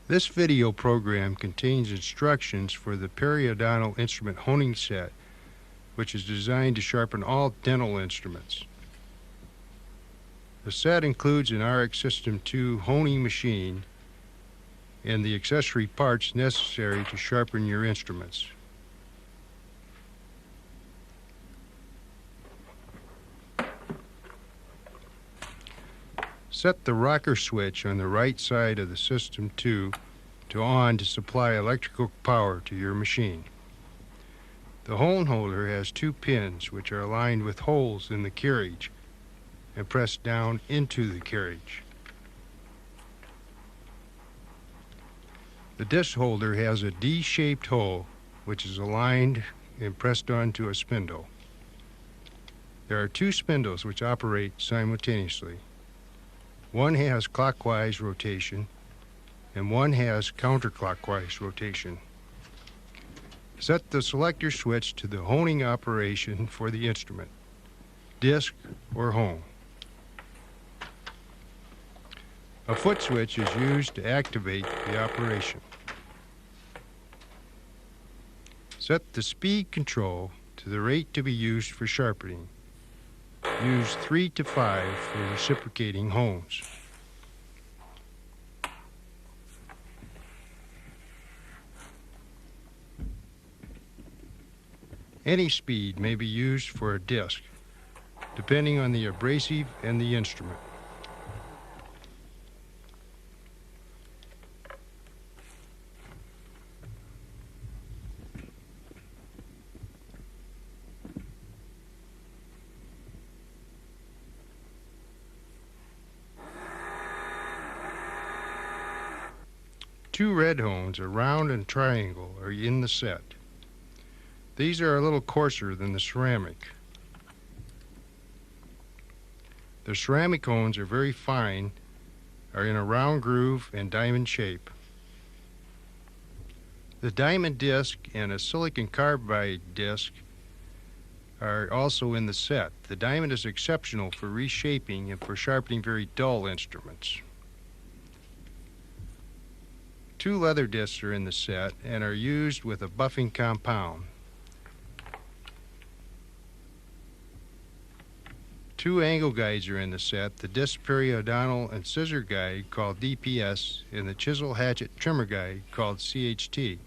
This video program contains instructions for the Periodontal Instrument Honing Set, which is designed to sharpen all dental instruments. The set includes an RX System 2 honing machine and the accessory parts necessary to sharpen your instruments. Set the rocker switch on the right side of the System 2 to on to supply electrical power to your machine. The hone holder has two pins which are aligned with holes in the carriage and pressed down into the carriage. The disc holder has a D-shaped hole which is aligned and pressed onto a spindle. There are two spindles which operate simultaneously. One has clockwise rotation and one has counterclockwise rotation. Set the selector switch to the honing operation for the instrument, disc or hone. A foot switch is used to activate the operation. Set the speed control to the rate to be used for sharpening. Use 3 to 5 for reciprocating hones. Any speed may be used for a disc, depending on the abrasive and the instrument. Two red hones, a round and triangle, are in the set. These are a little coarser than the ceramic. The ceramic hones are very fine, are in a round groove and diamond shape. The diamond disc and a silicon carbide disc are also in the set. The diamond is exceptional for reshaping and for sharpening very dull instruments. Two leather discs are in the set and are used with a buffing compound. Two angle guides are in the set, the disc periodontal and scissor guide called DPS and the chisel hatchet trimmer guide called CHT.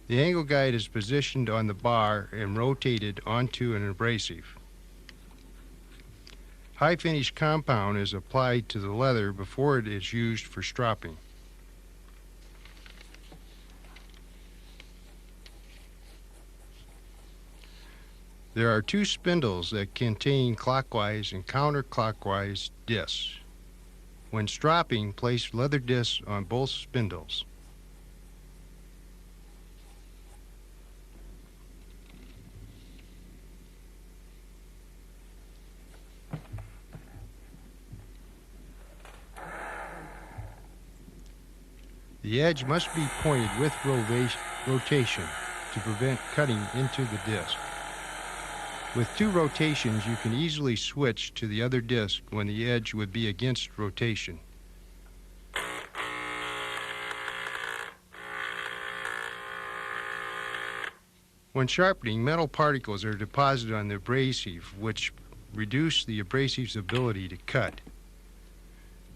The angle guide is positioned on the bar and rotated onto an abrasive. High finish compound is applied to the leather before it is used for stropping. There are two spindles that contain clockwise and counterclockwise discs. When stropping, place leather discs on both spindles. The edge must be pointed with rotation to prevent cutting into the disc. With two rotations, you can easily switch to the other disc when the edge would be against rotation. When sharpening, metal particles are deposited on the abrasive, which reduce the abrasive's ability to cut.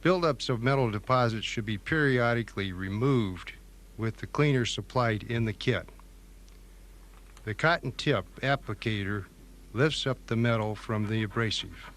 Buildups of metal deposits should be periodically removed with the cleaner supplied in the kit. The cotton tip applicator lifts up the metal from the abrasive.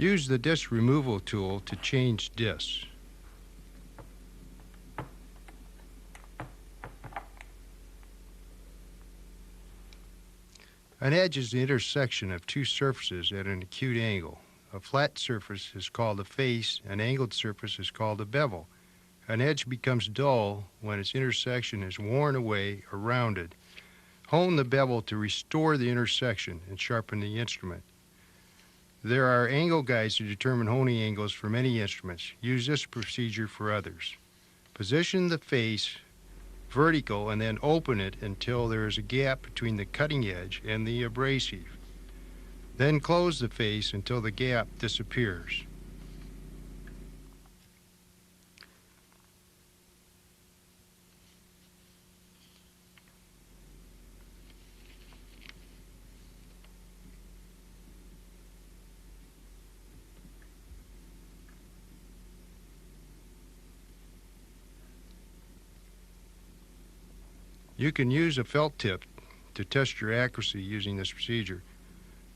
Use the disc removal tool to change discs. An edge is the intersection of two surfaces at an acute angle. A flat surface is called a face. An angled surface is called a bevel. An edge becomes dull when its intersection is worn away or rounded. Hone the bevel to restore the intersection and sharpen the instrument. There are angle guides to determine honing angles for many instruments. Use this procedure for others. Position the face vertical and then open it until there is a gap between the cutting edge and the abrasive. Then close the face until the gap disappears. You can use a felt tip to test your accuracy using this procedure.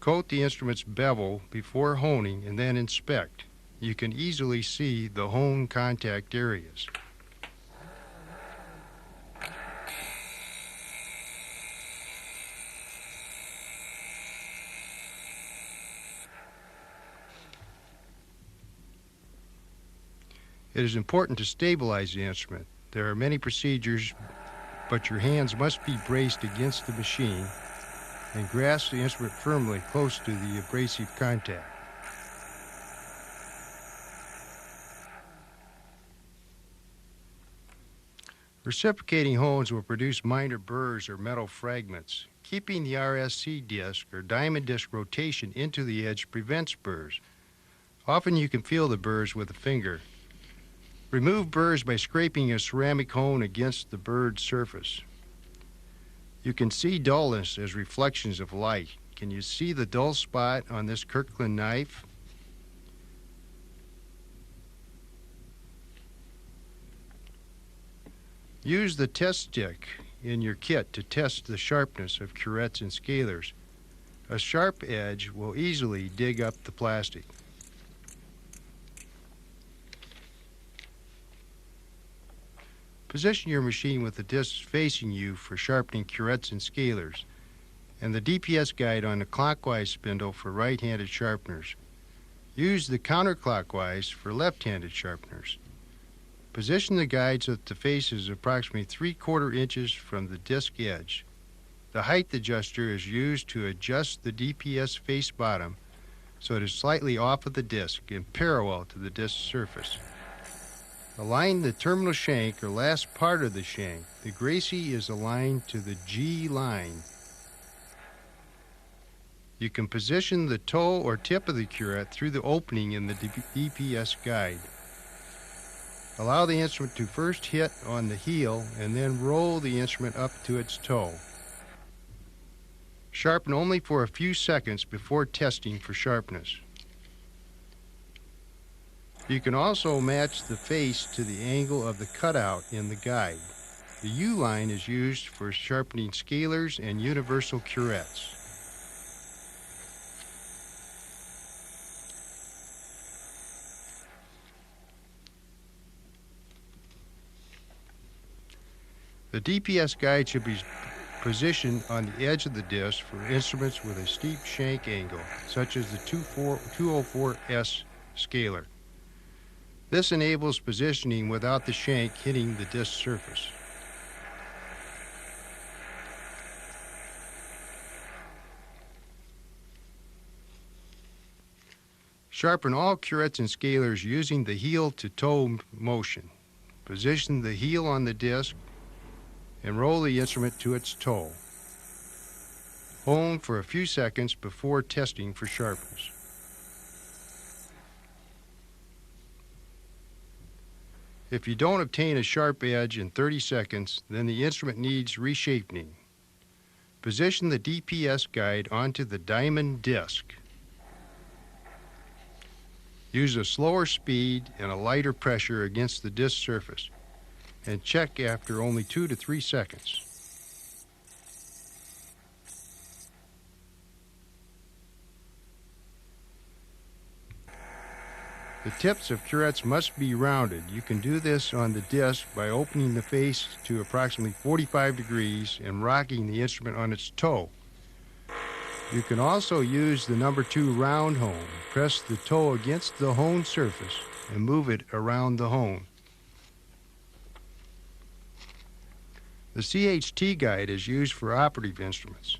Coat the instrument's bevel before honing and then inspect. You can easily see the hone contact areas. It is important to stabilize the instrument. There are many procedures, but your hands must be braced against the machine and grasp the instrument firmly close to the abrasive contact. Reciprocating hones will produce minor burrs or metal fragments. Keeping the RSC disc or diamond disc rotation into the edge prevents burrs. Often you can feel the burrs with a finger. Remove burrs by scraping a ceramic hone against the burred surface. You can see dullness as reflections of light. Can you see the dull spot on this Kirkland knife? Use the test stick in your kit to test the sharpness of curettes and scalers. A sharp edge will easily dig up the plastic. Position your machine with the discs facing you for sharpening curettes and scalers, and the DPS guide on the clockwise spindle for right-handed sharpeners. Use the counterclockwise for left-handed sharpeners. Position the guide so that the face is approximately 3/4 inches from the disc edge. The height adjuster is used to adjust the DPS face bottom so it is slightly off of the disc and parallel to the disc surface. Align the terminal shank or last part of the shank. The Gracie is aligned to the G line. You can position the toe or tip of the curette through the opening in the DPS guide. Allow the instrument to first hit on the heel and then roll the instrument up to its toe. Sharpen only for a few seconds before testing for sharpness. You can also match the face to the angle of the cutout in the guide. The U line is used for sharpening scalers and universal curettes. The DPS guide should be positioned on the edge of the disc for instruments with a steep shank angle, such as the 204S scaler. This enables positioning without the shank hitting the disc surface. Sharpen all curettes and scalers using the heel-to-toe motion. Position the heel on the disc and roll the instrument to its toe. Hone for a few seconds before testing for sharpness. If you don't obtain a sharp edge in 30 seconds, then the instrument needs reshaping. Position the DPS guide onto the diamond disc. Use a slower speed and a lighter pressure against the disc surface, and check after only 2 to 3 seconds. The tips of curettes must be rounded. You can do this on the disc by opening the face to approximately 45 degrees and rocking the instrument on its toe. You can also use the number 2 round hone. Press the toe against the hone surface and move it around the hone. The CHT guide is used for operative instruments.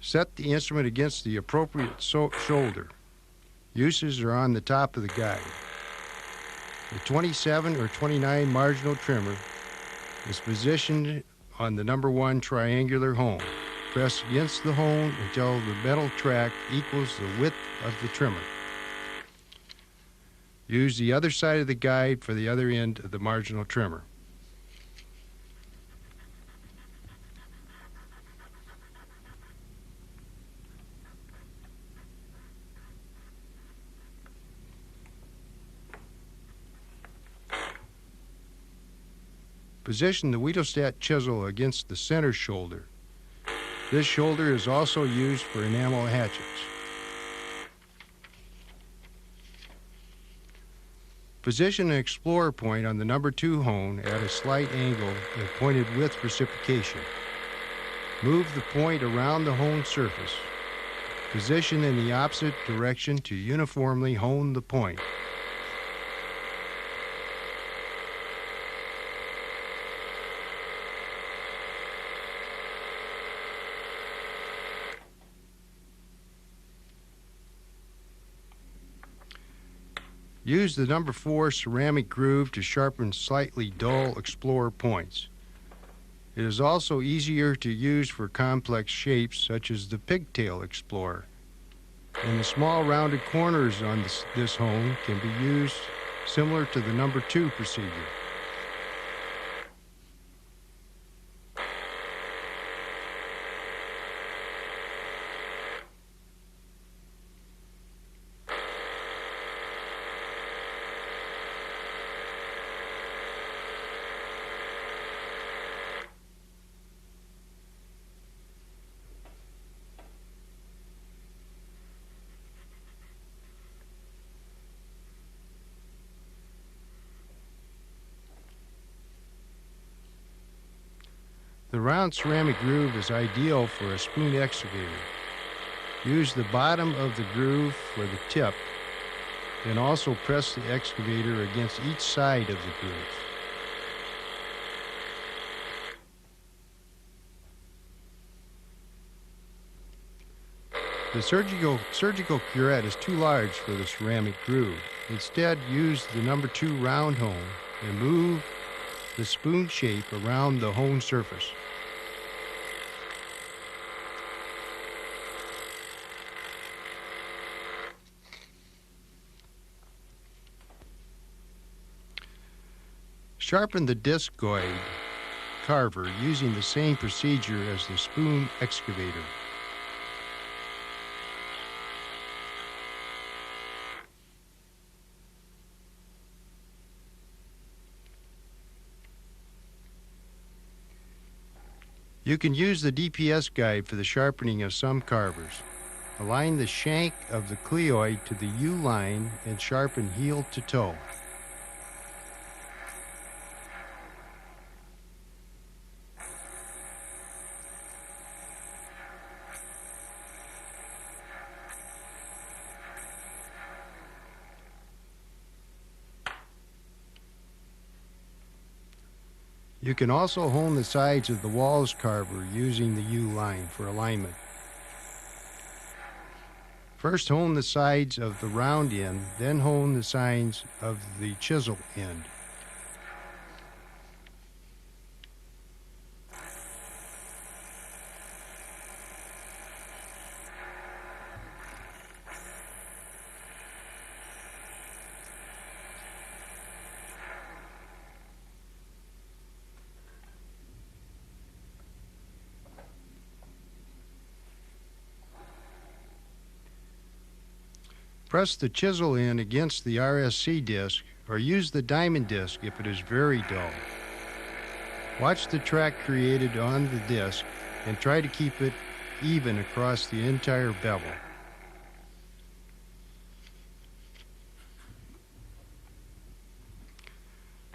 Set the instrument against the appropriate shoulder. Uses are on the top of the guide. The 27 or 29 marginal trimmer is positioned on the number 1 triangular hone. Press against the hone until the metal track equals the width of the trimmer. Use the other side of the guide for the other end of the marginal trimmer. Position the Wiedelstadt chisel against the center shoulder. This shoulder is also used for enamel hatchets. Position an explorer point on the number 2 hone at a slight angle and pointed with reciprocation. Move the point around the hone surface. Position in the opposite direction to uniformly hone the point. Use the number 4 ceramic groove to sharpen slightly dull explorer points. It is also easier to use for complex shapes such as the pigtail explorer. And the small rounded corners on this hone can be used similar to the number 2 procedure. The round ceramic groove is ideal for a spoon excavator. Use the bottom of the groove for the tip, then also press the excavator against each side of the groove. The surgical curette is too large for the ceramic groove. Instead, use the number 2 round hone and move the spoon shape around the hone surface. Sharpen the discoid carver using the same procedure as the spoon excavator. You can use the DPS guide for the sharpening of some carvers. Align the shank of the cleoid to the U line and sharpen heel to toe. You can also hone the sides of the walls carver using the U line for alignment. First hone the sides of the round end, then hone the sides of the chisel end. Press the chisel in against the RSC disc or use the diamond disc if it is very dull. Watch the track created on the disc and try to keep it even across the entire bevel.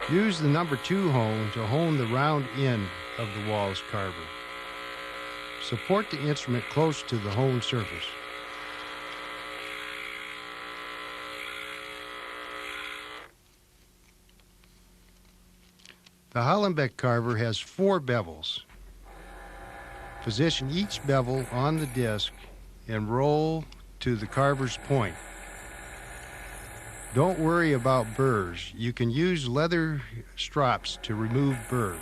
Use the number 2 hone to hone the round end of the walls carver. Support the instrument close to the honed surface. The Hollenbeck carver has 4 bevels. Position each bevel on the disc and roll to the carver's point. Don't worry about burrs. You can use leather strops to remove burrs.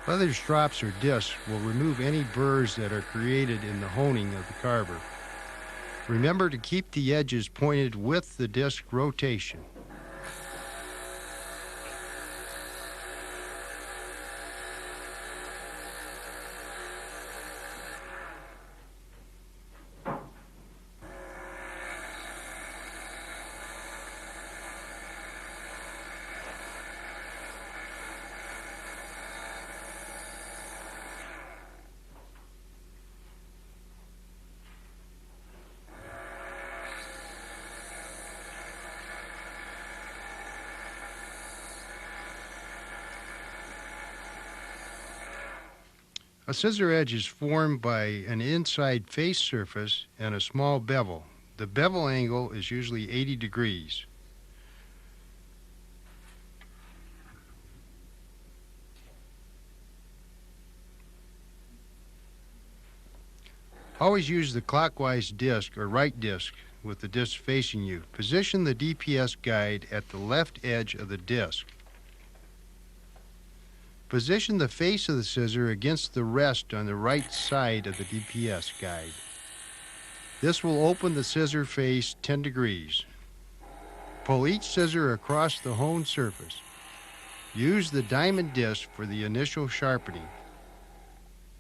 Leather strops or discs will remove any burrs that are created in the honing of the carver. Remember to keep the edges pointed with the disc rotation. A scissor edge is formed by an inside face surface and a small bevel. The bevel angle is usually 80 degrees. Always use the clockwise disc or right disc with the disc facing you. Position the DPS guide at the left edge of the disc. Position the face of the scissor against the rest on the right side of the DPS guide. This will open the scissor face 10 degrees. Pull each scissor across the honed surface. Use the diamond disc for the initial sharpening.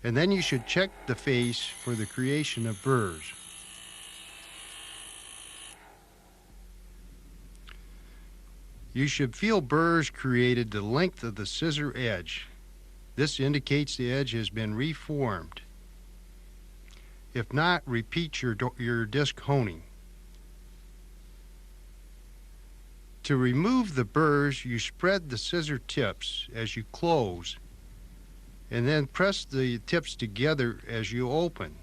And then you should check the face for the creation of burrs. You should feel burrs created the length of the scissor edge. This indicates the edge has been reformed. If not, repeat your disc honing. To remove the burrs, you spread the scissor tips as you close, and then press the tips together as you open.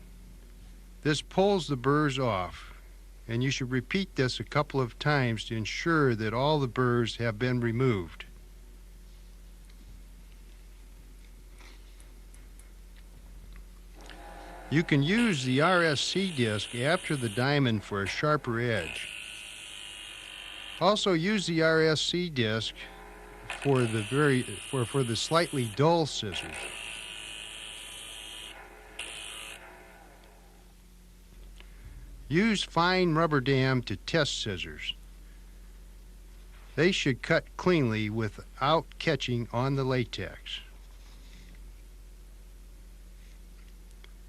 This pulls the burrs off, and you should repeat this a couple of times to ensure that all the burrs have been removed. You can use the RSC disc after the diamond for a sharper edge. Also use the RSC disc for the slightly dull scissors. Use fine rubber dam to test scissors. They should cut cleanly without catching on the latex.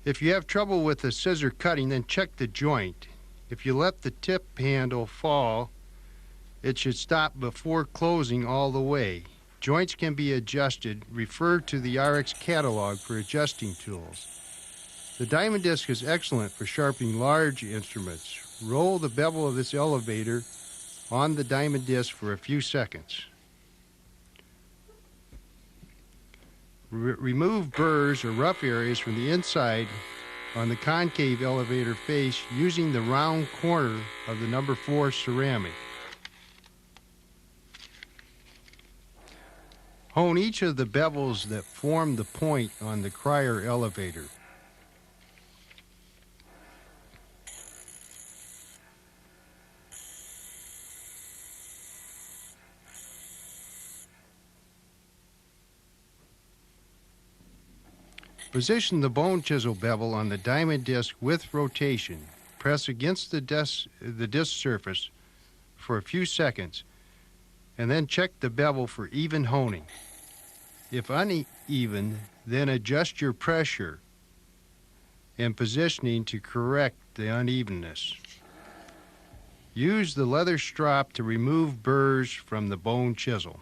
If you have trouble with the scissor cutting, then check the joint. If you let the tip handle fall, it should stop before closing all the way. Joints can be adjusted. Refer to the RX catalog for adjusting tools. The diamond disc is excellent for sharpening large instruments. Roll the bevel of this elevator on the diamond disc for a few seconds. Remove burrs or rough areas from the inside on the concave elevator face using the round corner of the number 4 ceramic. Hone each of the bevels that form the point on the crier elevator. Position the bone chisel bevel on the diamond disc with rotation. Press against the disc surface for a few seconds, and then check the bevel for even honing. If uneven, then adjust your pressure and positioning to correct the unevenness. Use the leather strop to remove burrs from the bone chisel.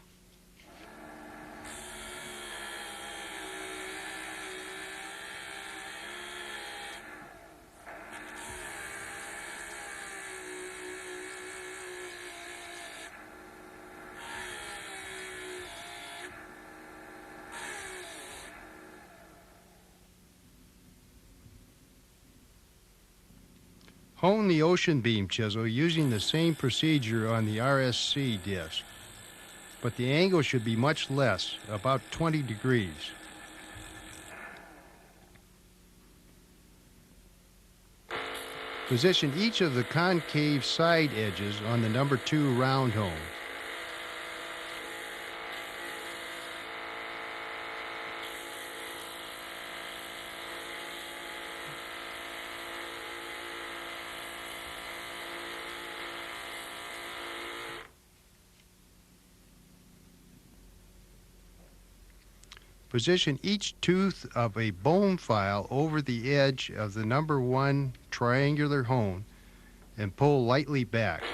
Hone the ocean beam chisel using the same procedure on the RSC disc, but the angle should be much less, about 20 degrees. Position each of the concave side edges on the number 2 round hone. Position each tooth of a bone file over the edge of the number 1 triangular hone and pull lightly back.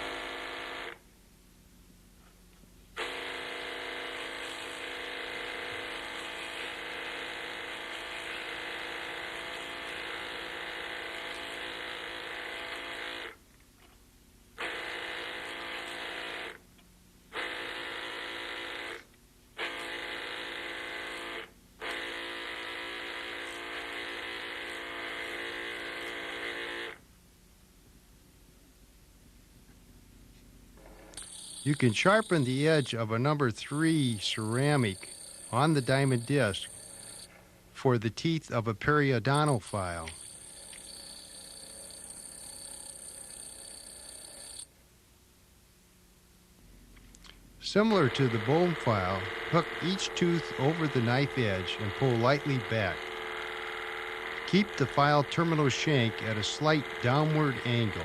You can sharpen the edge of a number 3 ceramic on the diamond disc for the teeth of a periodontal file. Similar to the bone file, hook each tooth over the knife edge and pull lightly back. Keep the file terminal shank at a slight downward angle.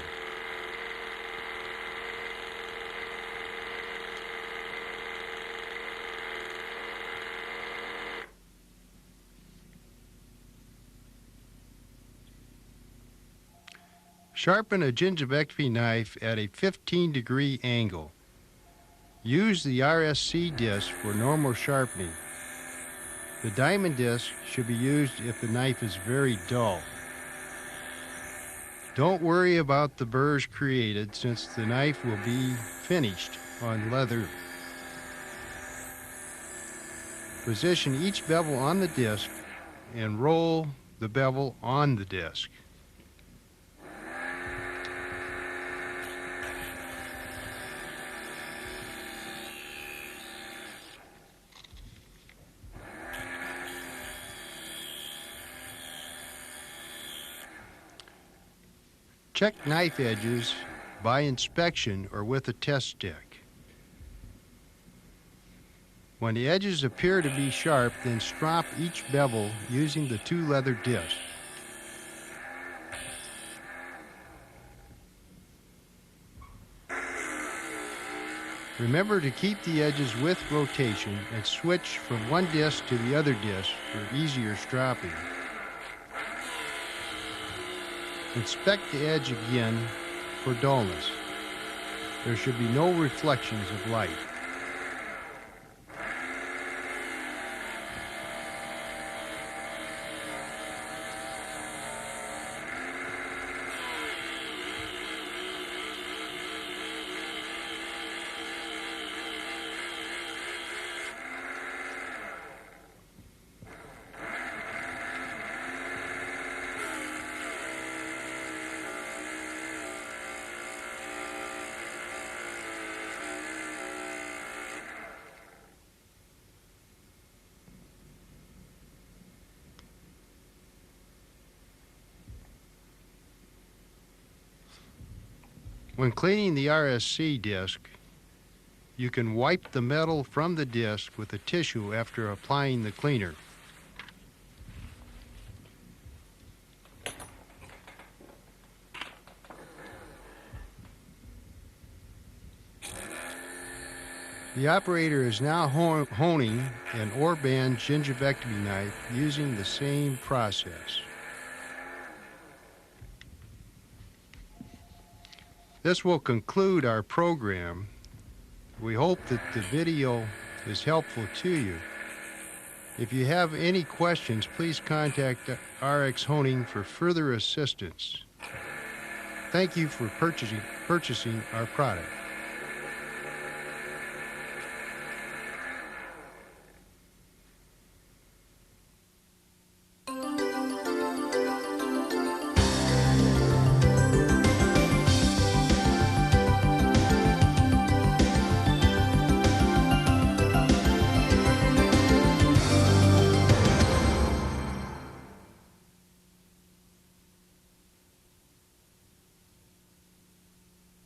Sharpen a gingivectomy knife at a 15-degree angle. Use the RSC disc for normal sharpening. The diamond disc should be used if the knife is very dull. Don't worry about the burrs created since the knife will be finished on leather. Position each bevel on the disc and roll the bevel on the disc. Check knife edges by inspection or with a test stick. When the edges appear to be sharp, then strop each bevel using the 2 leather discs. Remember to keep the edges with rotation and switch from one disc to the other disc for easier stropping. Inspect the edge again for dullness. There should be no reflections of light. When cleaning the RSC disc, you can wipe the metal from the disc with a tissue after applying the cleaner. The operator is now honing an Orban gingivectomy knife using the same process. This will conclude our program. We hope that the video is helpful to you. If you have any questions, please contact RX Honing for further assistance. Thank you for purchasing our product.